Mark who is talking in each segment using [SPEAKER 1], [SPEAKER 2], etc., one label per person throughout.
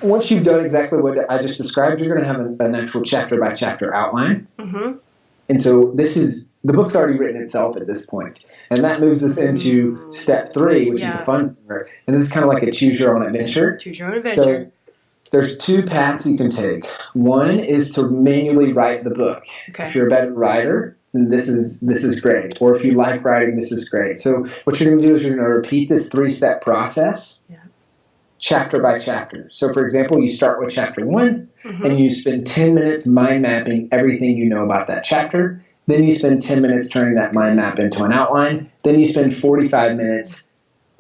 [SPEAKER 1] once you've done exactly what I just described, you're going to have an actual chapter by chapter outline.
[SPEAKER 2] Mm-hmm.
[SPEAKER 1] And so the book's already written itself at this point. And that moves us into step 3, which is the fun part. And this is kind of like a choose your own adventure.
[SPEAKER 2] Choose your own adventure.
[SPEAKER 1] So there's 2 paths you can take. One is to manually write the book.
[SPEAKER 2] Okay.
[SPEAKER 1] If you're a better writer, then this is great. Or if you like writing, this is great. So what you're going to do is you're going to repeat this 3-step process.
[SPEAKER 2] Yeah.
[SPEAKER 1] Chapter by chapter. So, for example, you start with chapter 1,
[SPEAKER 2] Mm-hmm.
[SPEAKER 1] and you spend 10 minutes mind mapping everything you know about that chapter. Then you spend 10 minutes turning that mind map into an outline. Then you spend 45 minutes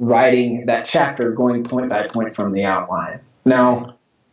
[SPEAKER 1] writing that chapter, going point by point from the outline. Now,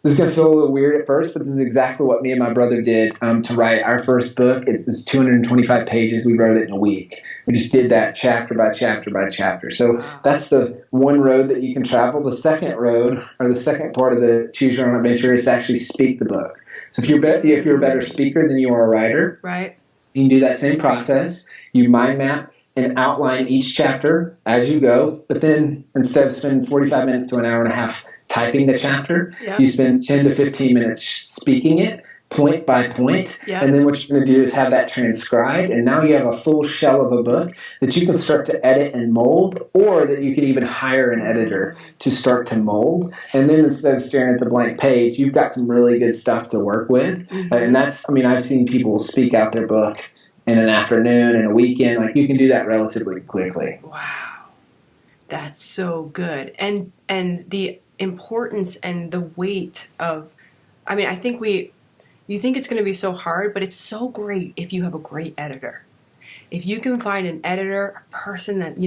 [SPEAKER 1] this is going to feel a little weird at first, but this is exactly what me and my brother did to write our first book. It's 225 pages. We wrote it in a week. We just did that chapter by chapter by chapter. So that's the one road that you can travel. The second road, or the second part of the Choose Your Own Adventure, is to actually speak the book. So if you're a better speaker than you are a writer,
[SPEAKER 2] right,
[SPEAKER 1] you can do that same process. You mind map and outline each chapter as you go, but then instead of spending 45 minutes to an hour and a half typing the chapter,
[SPEAKER 2] Yep.
[SPEAKER 1] you spend 10 to 15 minutes speaking it point by point,
[SPEAKER 2] Yep.
[SPEAKER 1] and then what you're going to do is have that transcribed, and now you have a full shell of a book that you can start to edit and mold, or that you can even hire an editor to start to mold, and then instead of staring at the blank page, you've got some really good stuff to work with.
[SPEAKER 2] Mm-hmm.
[SPEAKER 1] And I've seen people speak out their book in an afternoon and a weekend. Like, you can do that relatively quickly.
[SPEAKER 2] Wow, that's so good. And the importance and the weight of, I think you think it's going to be so hard, but it's so great if you have a great editor. If you can find an editor, a person that,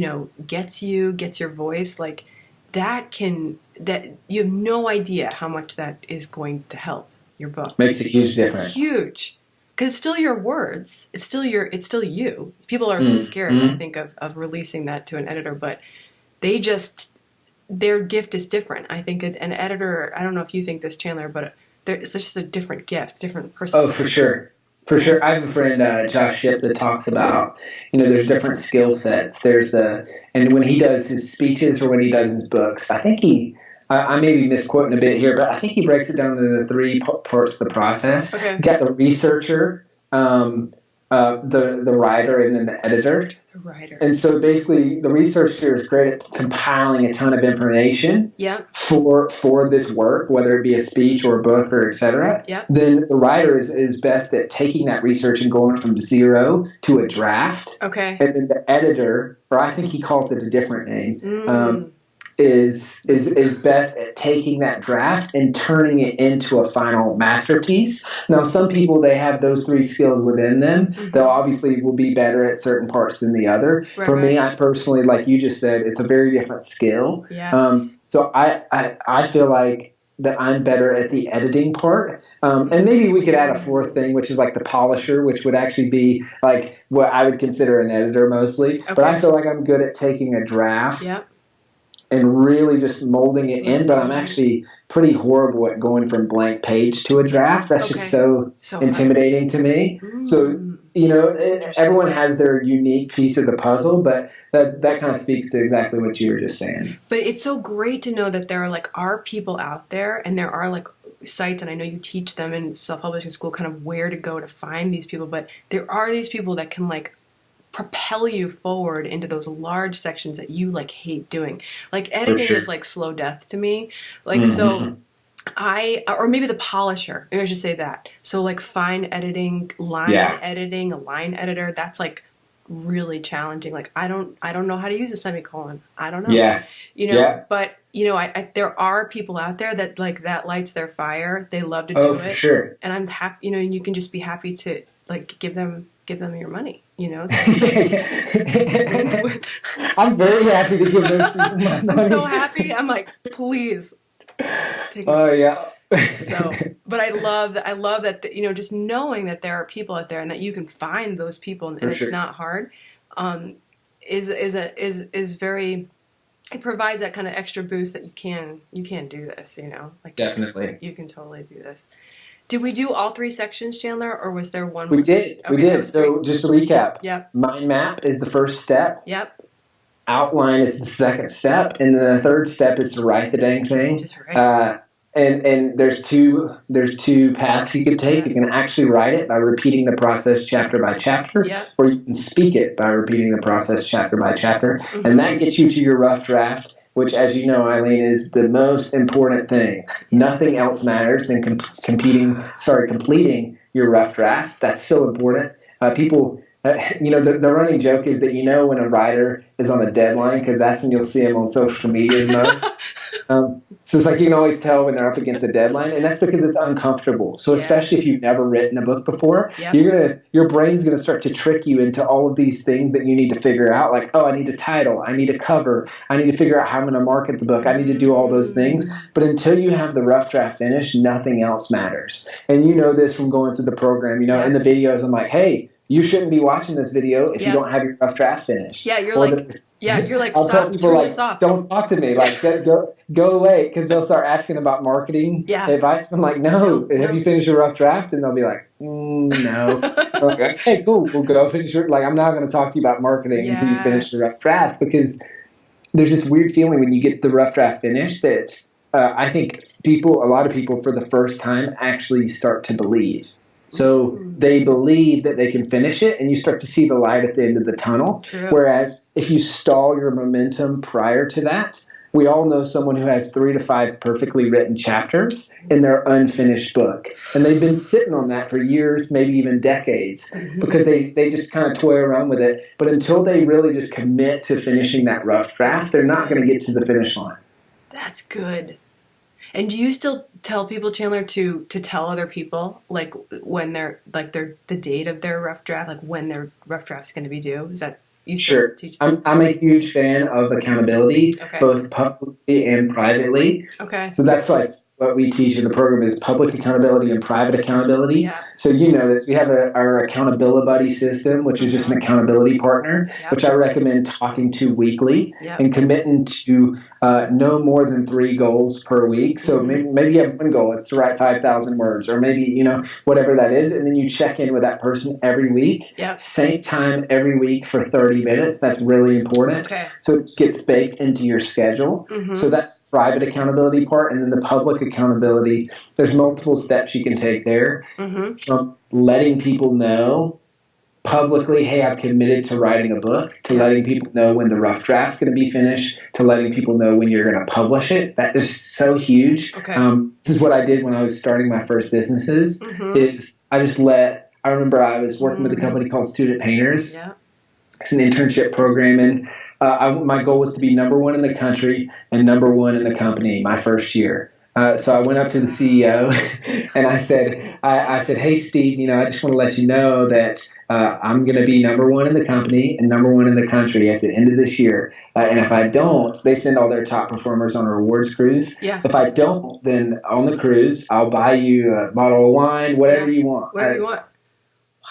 [SPEAKER 2] gets your voice, like that you have no idea how much that is going to help your book.
[SPEAKER 1] Makes a huge difference.
[SPEAKER 2] Huge. Because it's still your words. It's still you. People are so scared, I think, of releasing that to an editor, but their gift is different. I think an editor, I don't know if you think this, Chandler, but it's just a different gift, different person.
[SPEAKER 1] Oh, for sure. For sure. I have a friend, Josh Shipp, that talks about, there's different skill sets. And when he does his speeches or when he does his books, I think I may be misquoting a bit here, but I think he breaks it down into the 3 parts of the process.
[SPEAKER 2] Okay.
[SPEAKER 1] You've got the researcher, the writer, and then the editor.
[SPEAKER 2] The writer.
[SPEAKER 1] And so basically the researcher is great at compiling a ton of information for this work, whether it be a speech or a book or et cetera.
[SPEAKER 2] Yep.
[SPEAKER 1] Then the writer is best at taking that research and going from 0 to a draft.
[SPEAKER 2] Okay.
[SPEAKER 1] And then the editor, or I think he calls it a different name, is best at taking that draft and turning it into a final masterpiece. Now, some people, they have those 3 skills within them.
[SPEAKER 2] Mm-hmm.
[SPEAKER 1] They'll obviously will be better at certain parts than the other.
[SPEAKER 2] Right,
[SPEAKER 1] For me, I personally, like you just said, it's a very different skill.
[SPEAKER 2] Yes.
[SPEAKER 1] So I feel like that I'm better at the editing part. And maybe we could add a 4th thing, which is like the polisher, which would actually be like what I would consider an editor mostly. Okay. But I feel like I'm good at taking a draft.
[SPEAKER 2] Yep.
[SPEAKER 1] And really just molding it in, but I'm actually pretty horrible at going from blank page to a draft. That's just so intimidating to me. So, everyone has their unique piece of the puzzle, but that kind of speaks to exactly what you were just saying.
[SPEAKER 2] But it's so great to know that there are people out there, and there are sites, and I know you teach them in self-publishing school kind of where to go to find these people, but there are these people that can propel you forward into those large sections that you hate doing. Editing is like slow death to me. So or maybe the polisher, maybe I should say that. So fine editing, editing, a line editor, that's really challenging. I don't know how to use a semicolon. I don't know. But there are people out there that that lights their fire. They love to do it.
[SPEAKER 1] For sure.
[SPEAKER 2] And I'm happy, and you can just be happy to give them your money, So
[SPEAKER 1] I'm very happy to give those people my money.
[SPEAKER 2] I'm so happy. I'm please.
[SPEAKER 1] Yeah.
[SPEAKER 2] But I love that, just knowing that there are people out there and that you can find those people and it's not hard, is very, it provides that kind of extra boost that you can do this,
[SPEAKER 1] Definitely.
[SPEAKER 2] You can totally do this. Did we do all 3 sections, Chandler, or was there one?
[SPEAKER 1] We did.
[SPEAKER 2] Okay,
[SPEAKER 1] we did. So just to recap.
[SPEAKER 2] Yep.
[SPEAKER 1] Mind map is the first step.
[SPEAKER 2] Yep.
[SPEAKER 1] Outline is the second step. And the third step is to write the dang thing.
[SPEAKER 2] Just write.
[SPEAKER 1] And there's two paths you can take. You can actually write it by repeating the process chapter by chapter, or you can speak it by repeating the process chapter by chapter, and that gets you to your rough draft, which, as you know, Eileen, is the most important thing. Nothing else matters than completing your rough draft. That's so important. People. The running joke is that when a writer is on a deadline, because that's when you'll see them on social media the most. So it's like you can always tell when they're up against a deadline, and that's because it's uncomfortable. So especially if you've never written a book before, your brain's gonna start to trick you into all of these things that you need to figure out. Like, oh, I need a title, I need a cover, I need to figure out how I'm gonna market the book, I need to do all those things. But until you have the rough draft finished, nothing else matters. And you know this from going through the program. In the videos, I'm like, hey, you shouldn't be watching this video if you don't have your rough draft finished.
[SPEAKER 2] Yeah, you're like,
[SPEAKER 1] I'll
[SPEAKER 2] stop,
[SPEAKER 1] tell people,
[SPEAKER 2] turn this off.
[SPEAKER 1] Don't talk to me. Like, go away, because they'll start asking about marketing advice. I'm like, no. Have you finished your rough draft? And they'll be like, no. Like, okay, cool. We'll go finish your. Like, I'm not going to talk to you about marketing until you finish the rough draft, because there's this weird feeling when you get the rough draft finished that I think a lot of people, for the first time, actually start to believe. So they believe that they can finish it, and you start to see the light at the end of the tunnel.
[SPEAKER 2] True.
[SPEAKER 1] Whereas if you stall your momentum prior to that, we all know someone who has 3 to 5 perfectly written chapters in their unfinished book. And they've been sitting on that for years, maybe even decades, because they just kind of toy around with it. But until they really just commit to finishing that rough draft, they're not going to get to the finish line.
[SPEAKER 2] That's good. And do you still tell people, Chandler, to tell other people, like, when they're, like, the date of their rough draft, like when their rough draft's going to be due? Is that you
[SPEAKER 1] sure?
[SPEAKER 2] Teach them?
[SPEAKER 1] I'm a huge fan of accountability, both publicly and privately.
[SPEAKER 2] Okay.
[SPEAKER 1] So that's like what we teach in the program is public accountability and private accountability.
[SPEAKER 2] Yeah.
[SPEAKER 1] So you know this. We have our accountability buddy system, which is just an accountability partner, which I recommend talking to weekly and committing to no more than 3 goals per week. So maybe you have one goal, it's to write 5,000 words, or maybe, whatever that is. And then you check in with that person every week, same time every week for 30 minutes. That's really important.
[SPEAKER 2] Okay.
[SPEAKER 1] So it gets baked into your schedule. So that's the private accountability part. And then the public accountability, there's multiple steps you can take there. From letting people know publicly, hey, I've committed to writing a book, to letting people know when the rough draft's going to be finished, to letting people know when you're going to publish it. That is so huge.
[SPEAKER 2] Okay.
[SPEAKER 1] This is what I did when I was starting my first businesses. Is I remember I was working with a company called Student Painters. It's an internship program, and my goal was to be number 1 in the country and number 1 in the company my first year. So I went up to the CEO and I said, hey, Steve, I just want to let you know that I'm going to be number 1 in the company and number 1 in the country at the end of this year. And if I don't, they send all their top performers on a rewards cruise. If I don't, then on the cruise, I'll buy you a bottle of wine, whatever you want.
[SPEAKER 2] Whatever you want.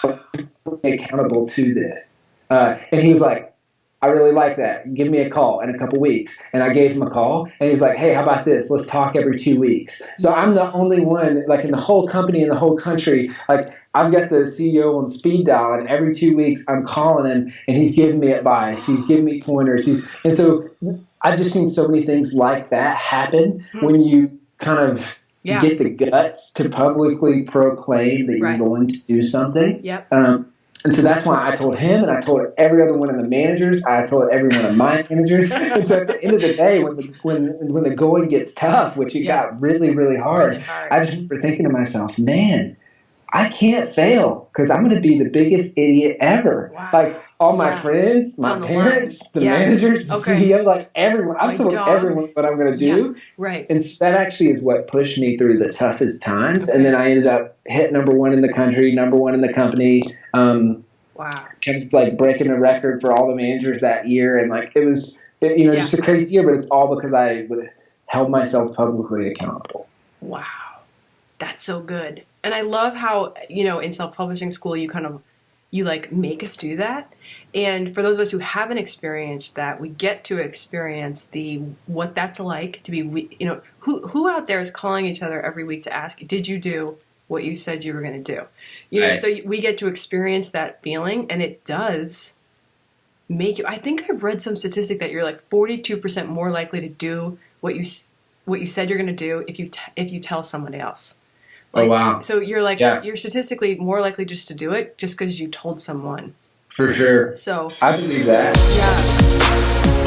[SPEAKER 1] I'm accountable to this. And he was like, I really like that. Give me a call in a couple weeks. And I gave him a call, and he's like, hey, how about this? Let's talk every 2 weeks. So I'm the only one, like, in the whole company, in the whole country, like, I've got the CEO on speed dial, and every 2 weeks I'm calling him, and he's giving me advice. He's giving me pointers. And so I've just seen so many things like that happen when you kind of get the guts to publicly proclaim that you're going to do something. And so that's why I told him, and I told every other one of the managers. I told every one of my managers. And so at the end of the day, when the going gets tough, which it got really, really hard, I just remember thinking to myself, man, I can't fail because I'm going to be the biggest idiot ever.
[SPEAKER 2] Wow.
[SPEAKER 1] Like all my friends, my parents, the managers, the CEOs, like everyone. I've told everyone what I'm going to do. And so that actually is what pushed me through the toughest times. And then I ended up hit number 1 in the country, number 1 in the company. Kind of like breaking a record for all the managers that year. And like it was, just a crazy year, but it's all because I held myself publicly accountable.
[SPEAKER 2] Wow. That's so good. And I love how, in self-publishing school, you make us do that. And for those of us who haven't experienced that, we get to experience what that's like to be, who out there is calling each other every week to ask, did you do what you said you were going to do? So we get to experience that feeling, and it does make you, I think I've read some statistic that you're like 42% more likely to do what what you said you're going to do if you tell somebody else.
[SPEAKER 1] Oh, wow.
[SPEAKER 2] So you're like,
[SPEAKER 1] Yeah.
[SPEAKER 2] you're statistically more likely just to do it just because you told someone.
[SPEAKER 1] For sure.
[SPEAKER 2] So
[SPEAKER 1] I believe that.
[SPEAKER 2] yeah.